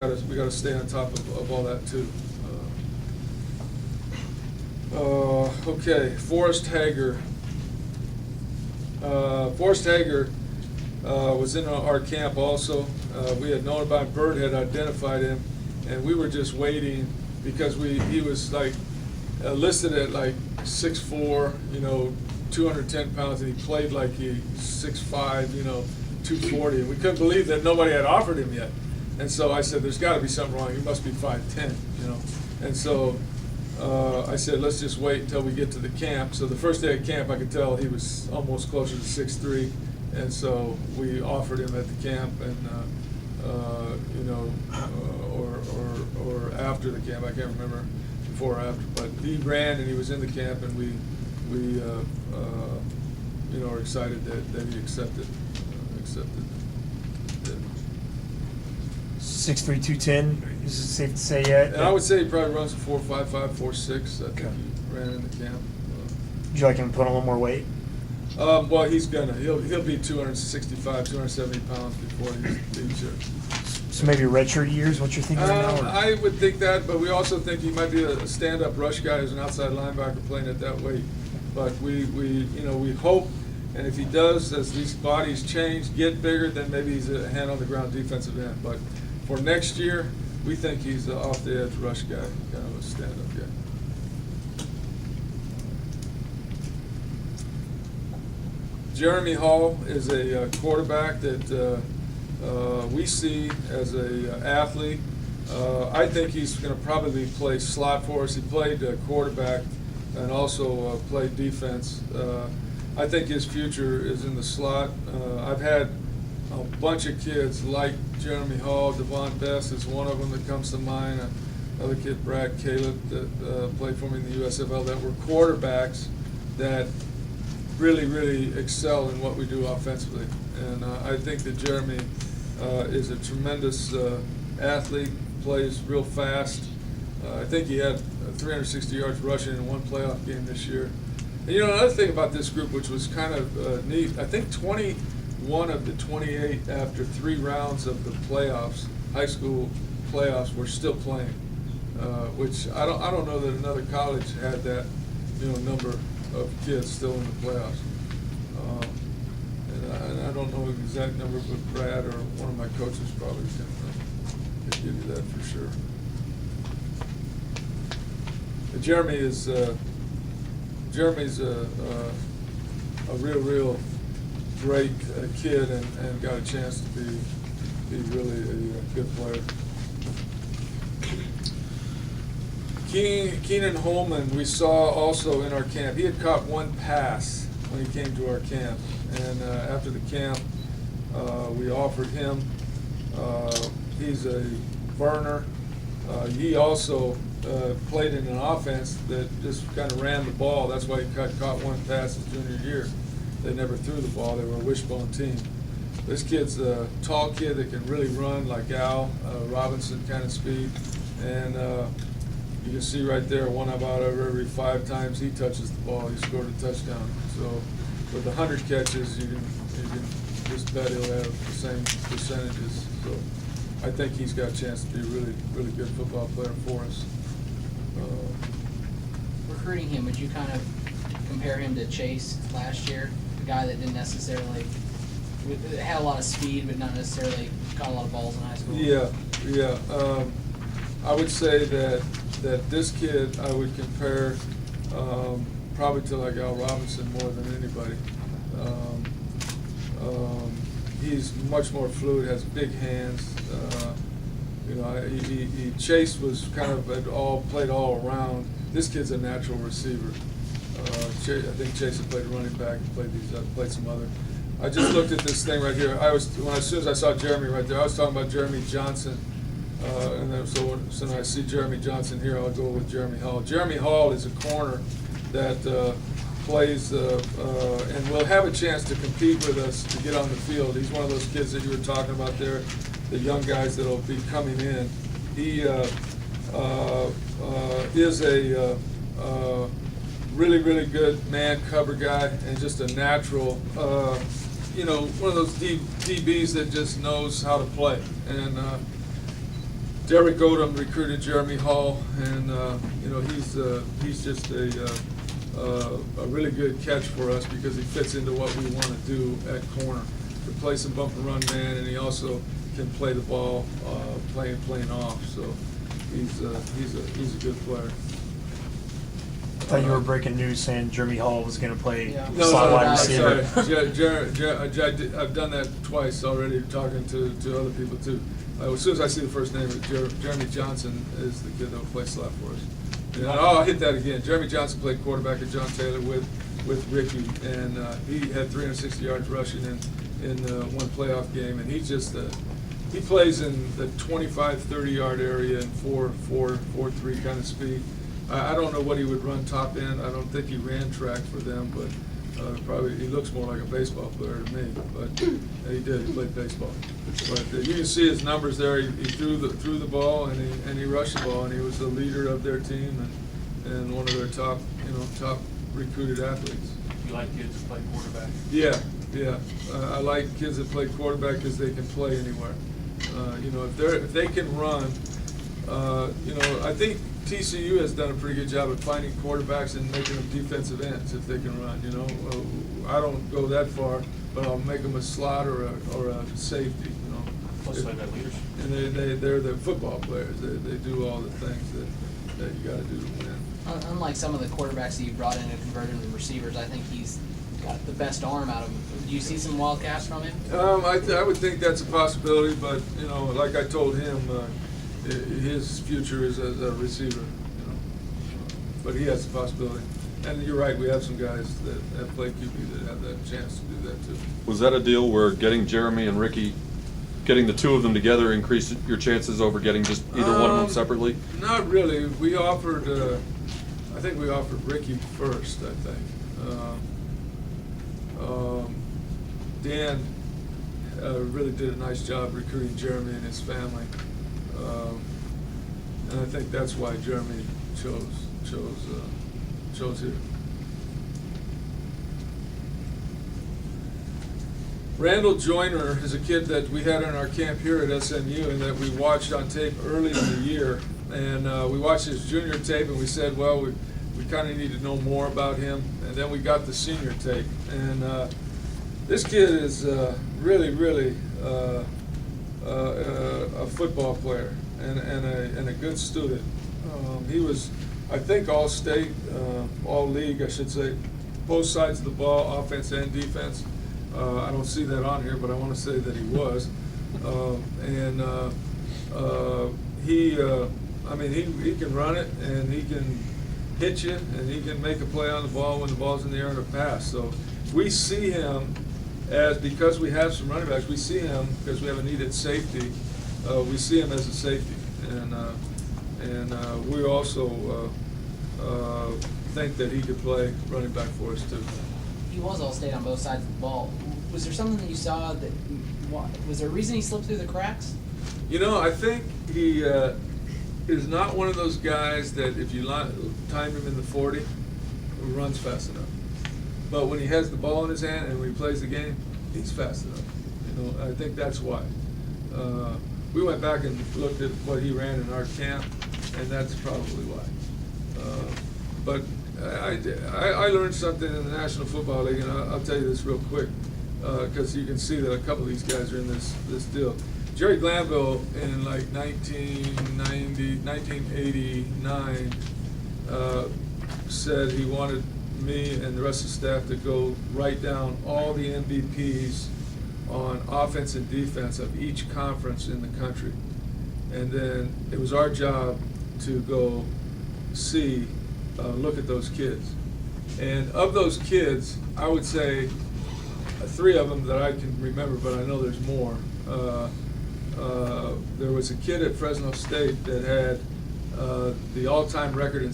We gotta stay on top of all that too. Okay, Forrest Hager. Forrest Hager was in our camp also. We had known about him. Bert had identified him, and we were just waiting because he was like listed at like 6'4", 210 pounds, and he played like he 6'5", 240, and we couldn't believe that nobody had offered him yet. And so I said, there's got to be something wrong. He must be 5'10", And so I said, let's just wait until we get to the camp. So the first day of camp, I could tell he was almost closer to 6'3", and so we offered him at the camp, and or after the camp, I can't remember, before or after. But he ran, and he was in the camp, and we are excited that he accepted. 6'3", 210. Is it safe to say yet? And I would say he probably runs a 4.55, 4.6. I think Okay. he ran in the camp. Would you like him to put on a little more weight? Well, he'll be 265, 270 pounds before he's here. So maybe redshirt years, what you're thinking right now? Or? I would think that, but we also think he might be a stand-up rush guy as an outside linebacker playing at that weight. But we hope, and if he does, as these bodies change, get bigger, then maybe he's a hand-on-the-ground defensive end. But for next year, we think he's an off-the-edge rush guy, kind of a stand-up guy. Jeremy Hall is a quarterback that we see as an athlete. I think he's going to probably play slot for us. He played quarterback and also played defense. I think his future is in the slot. I've had a bunch of kids like Jeremy Hall. Devon Best is one of them that comes to mind. Another kid, Brad Caleb, that played for me in the USFL, that were quarterbacks that really, really excel in what we do offensively. And I think that Jeremy is a tremendous athlete, plays real fast. I think he had 360 yards rushing in one playoff game this year. And another thing about this group, which was kind of neat, I think 21 of the 28 after 3 rounds of the playoffs, high school playoffs, were still playing, which I don't know that another college had that number of kids still in the playoffs. And I don't know the exact number, but Brad or one of my coaches probably can give you that for sure. But Jeremy's a real great kid and got a chance to be really a good player. Keenan Holman, we saw also in our camp. He had caught one pass when he came to our camp, and after the camp, we offered him. He's a burner. He also played in an offense that just kind of ran the ball. That's why he caught one pass his junior year. They never threw the ball. They were a wishbone team. This kid's a tall kid that can really run like Al Robinson kind of speed, and you can see right there, one about every 5 times he touches the ball, he scored a touchdown. So with 100 catches, you can just bet he'll have the same percentages. So I think he's got a chance to be a really, really good football player for us. Recruiting him, would you kind of compare him to Chase last year? A guy that didn't necessarily, had a lot of speed, but not necessarily caught a lot of balls in high school? Yeah. I would say that this kid I would compare probably to like Al Robinson more than anybody. He's much more fluid, has big hands. Chase was kind of played all around. This kid's a natural receiver. I think Chase had played running back, played some other. I just looked at this thing right here. As soon as I saw Jeremy right there, I was talking about Jeremy Johnson. And then, so when I see Jeremy Johnson here, I'll go with Jeremy Hall. Jeremy Hall is a corner that plays and will have a chance to compete with us to get on the field. He's one of those kids that you were talking about there, the young guys that will be coming in. He is a really, really good man cover guy and just a natural, one of those DBs that just knows how to play. And Derek Odom recruited Jeremy Hall, and you know, he's just a really good catch for us because he fits into what we want to do at corner, to play some bump and run man, and he also can play the ball playing off. So he's a good player. I thought you were breaking news saying Jeremy Hall was going to play Yeah. slot wide I'm receiver. sorry. I've done that twice already, talking to other people too. As soon as I see the first name, Jeremy Johnson is the kid that will play slot for us. And I'll hit that again. Jeremy Johnson played quarterback at John Taylor with Ricky, and he had 360 yards rushing in one playoff game, and he plays in the 25, 30-yard area in 4.3 kind of speed. I don't know what he would run top end. I don't think he ran track for them, but probably he looks more like a baseball player to me. But he did. He played baseball. But you can see his numbers there. He threw the ball and he rushed the ball, and he was the leader of their team and one of their top recruited athletes. You like kids that play quarterback? Yeah. I like kids that play quarterback because they can play anywhere. You know, if they can run, you know, I think TCU has done a pretty good job of finding quarterbacks and making them defensive ends if they can run. You know, I don't go that far, but I'll make them a slot or a safety. You know, Plus they got leadership. and they're the football players. They do all the things that you got to do to win. Unlike some of the quarterbacks that you brought in and converted into receivers, I think he's got the best arm out of them. Do you see some wildcats from him? I would think that's a possibility, but you know, like I told him, his future is as a receiver. You know, but he has the possibility. And you're right, we have some guys that have played QB that have that chance to do that too. Was that a deal where getting Jeremy and Ricky, getting the two of them together, increased your chances over getting just either one of them separately? Not really. We offered, I think we offered Ricky first, I think. Dan really did a nice job recruiting Jeremy and his family. And I think that's why Jeremy chose here. Randall Joyner is a kid that we had in our camp here at SMU and that we watched on tape early in the year. And we watched his junior tape and we said, well, we kind of need to know more about him. And then we got the senior tape. And this kid is really a football player and a good student. He was, I think, all state, all league, I should say, both sides of the ball, offense and defense. I don't see that on here, but I want to say that he was. I mean, he can run it, and he can hit you, and he can make a play on the ball when the ball's in the air and a pass. So we see him as, because we have some running backs, we see him, because we have a needed safety, we see him as a safety. And we also think that he could play running back for us too. He was all state on both sides of the ball. Was there something that you saw that, was there a reason he slipped through the cracks? You know, I think he is not one of those guys that if you time him in the 40, runs fast enough. But when he has the ball in his hand and when he plays the game, he's fast enough. You know, I think that's why. We went back and looked at what he ran in our camp, and that's probably why. But I learned something in the National Football League, and I'll tell you this real quick, because you can see that a couple of these guys are in this deal. Jerry Glanville in like 1989 said he wanted me and the rest of the staff to go write down all the MVPs on offense and defense of each conference in the country. And then it was our job to go look at those kids. And of those kids, I would say 3 of them that I can remember, but I know there's more. There was a kid at Fresno State that had the all-time record in